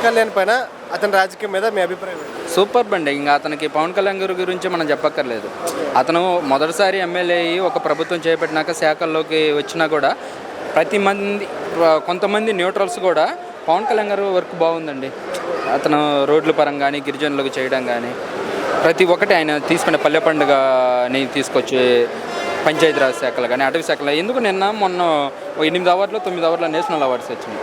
కళ్యాణ్ పైన అతని రాజకీయం మీద మీ అభిప్రాయం ఏంటి? సూపర్ బండి. ఇంకా అతనికి పవన్ కళ్యాణ్ గారి గురించి మనం చెప్పక్కర్లేదు. అతను మొదటిసారి ఎమ్మెల్యే అయ్యి ఒక ప్రభుత్వం చేపట్టినాక శాఖల్లోకి వచ్చినా కూడా కొంతమంది న్యూట్రల్స్ కూడా పవన్ కళ్యాణ్ గారు వర్క్ బాగుందండి. అతను రోడ్ల పరంగా కానీ గిరిజనులకు చేయడం కానీ ప్రతి ఒక్కటి ఆయన తీసుకునే పల్లె పండుగని తీసుకొచ్చి పంచాయతీరాజ్ శాఖలు కానీ అటవీ శాఖలు ఎందుకు మొన్న 8 అవార్డులో 9 అవార్డులో నేషనల్ అవార్డ్స్ వచ్చింది.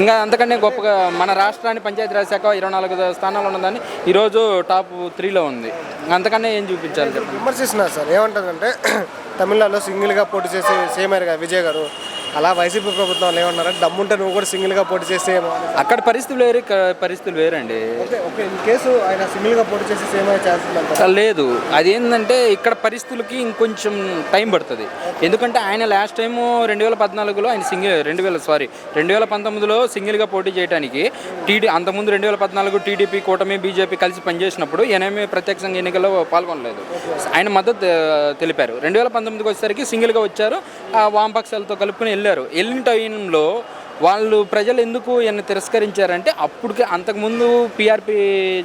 ఇంకా అంతకంటే గొప్పగా మన రాష్ట్రాన్ని పంచాయతీరాజ్ శాఖ 24 స్థానాలు ఉన్నదాన్ని ఈరోజు టాప్ 3లో ఉంది. అంతకన్నా ఏం చూపించాలి చెప్పండి. విమర్శిస్తున్నారు సార్. ఏమంటారంటే తమిళనాడులో సింగిల్గా పోటీ చేసి సేమ్ అయ్యారు కదా విజయ్ గారు, అలా వైసీపీ ప్రభుత్వం ఏమన్నారంటే దమ్ముంటే నువ్వు కూడా సింగిల్గా పోటీ చేసేమో. అక్కడ పరిస్థితులు వేరు, పరిస్థితులు వేరండి. ఓకే ఇన్ కేసు ఆయన సింగిల్గా పోటీ చేసి సేమ్ అయ్యే ఛాన్స్ ఉందంట. లేదు, అదేంటంటే ఇక్కడ పరిస్థితులకి ఇంకొంచెం టైం పడుతుంది. ఎందుకంటే ఆయన లాస్ట్ టైము 2014లో ఆయన 2019లో సింగిల్గా పోటీ చేయడానికి అంతకుముందు 2014 టీడీపీ కూటమి బీజేపీ కలిసి పనిచేసినప్పుడు ఈయనేమి ప్రత్యక్షంగా ఎన్నికల్లో పాల్గొనలేదు. ఆయన మద్దతు తెలిపారు. 2019కి వచ్చేసరికి సింగిల్గా వచ్చారు, వామపక్షాలతో కలుపుకొని వెళ్ళిన టైంలో వాళ్ళు ప్రజలు ఎందుకు ఈయన తిరస్కరించారంటే అప్పటికి అంతకుముందు పీఆర్పీ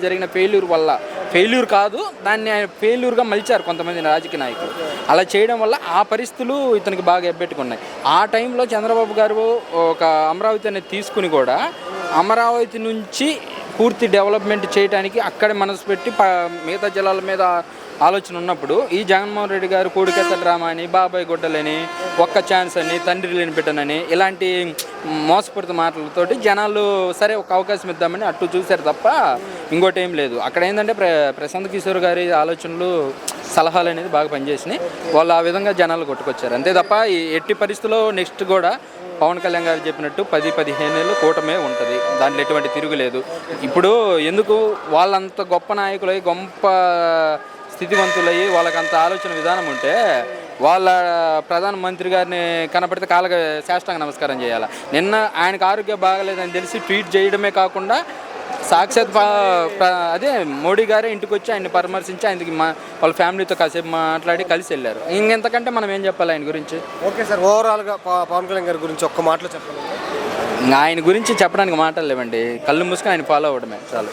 జరిగిన ఫెయిల్యూర్ కాదు, దాన్ని ఆయన ఫెయిల్యూర్గా మలిచారు కొంతమంది రాజకీయ నాయకులు. అలా చేయడం వల్ల ఆ పరిస్థితులు ఇతనికి బాగా ఎబ్బెట్టుకున్నాయి. ఆ టైంలో చంద్రబాబు గారు ఒక అమరావతి అనేది తీసుకుని కూడా అమరావతి నుంచి పూర్తి డెవలప్మెంట్ చేయడానికి అక్కడే మనసు పెట్టి మిగతా జిల్లాల మీద ఆలోచన ఉన్నప్పుడు ఈ జగన్మోహన్ రెడ్డి గారు కోడికెత్త డ్రామా అని, బాబాయ్ గొడ్డలని, ఒక్క ఛాన్స్ అని, తండ్రి లేని బిడ్డనని ఇలాంటి మోసపూరిత మాటలతోటి జనాలు సరే ఒక అవకాశం ఇద్దామని అటు చూశారు తప్ప ఇంకోటి ఏం లేదు. అక్కడ ఏంటంటే ప్రశాంత్ కిషోర్ గారి ఆలోచనలు సలహాలు అనేది బాగా పనిచేసినాయి. వాళ్ళు ఆ విధంగా జనాలు కొట్టుకొచ్చారు అంతే తప్ప ఎట్టి పరిస్థితుల్లో నెక్స్ట్ కూడా పవన్ కళ్యాణ్ గారు చెప్పినట్టు 10-15 ఏళ్ళు కూటమే ఉంటుంది. దాంట్లో ఎటువంటి తిరుగులేదు. ఇప్పుడు ఎందుకు వాళ్ళంత గొప్ప నాయకులై గొప్ప స్థితివంతులయ్యి వాళ్ళకంత ఆలోచన విధానం ఉంటే వాళ్ళ ప్రధానమంత్రి గారిని కనపడితే కాళ్ళకి శాస్త్రాంగ నమస్కారం చేయాలి. నిన్న ఆయనకు ఆరోగ్యం బాగలేదని తెలిసి ట్వీట్ చేయడమే కాకుండా సాక్షాత్ అదే మోడీ గారే ఇంటికి వచ్చి ఆయన్ని పరామర్శించి ఆయనకి వాళ్ళ ఫ్యామిలీతో కాసేపు మాట్లాడి కలిసి వెళ్ళారు. ఇంకెంతకంటే మనం ఏం చెప్పాలి ఆయన గురించి? ఓకే సార్, ఓవరాల్గా పవన్ కళ్యాణ్ గారి గురించి ఒక్క మాటలో చెప్పాలి. ఆయన గురించి చెప్పడానికి మాటలు లేవండి. కళ్ళు మూసుకొని ఆయన ఫాలో అవ్వడమే చాలు.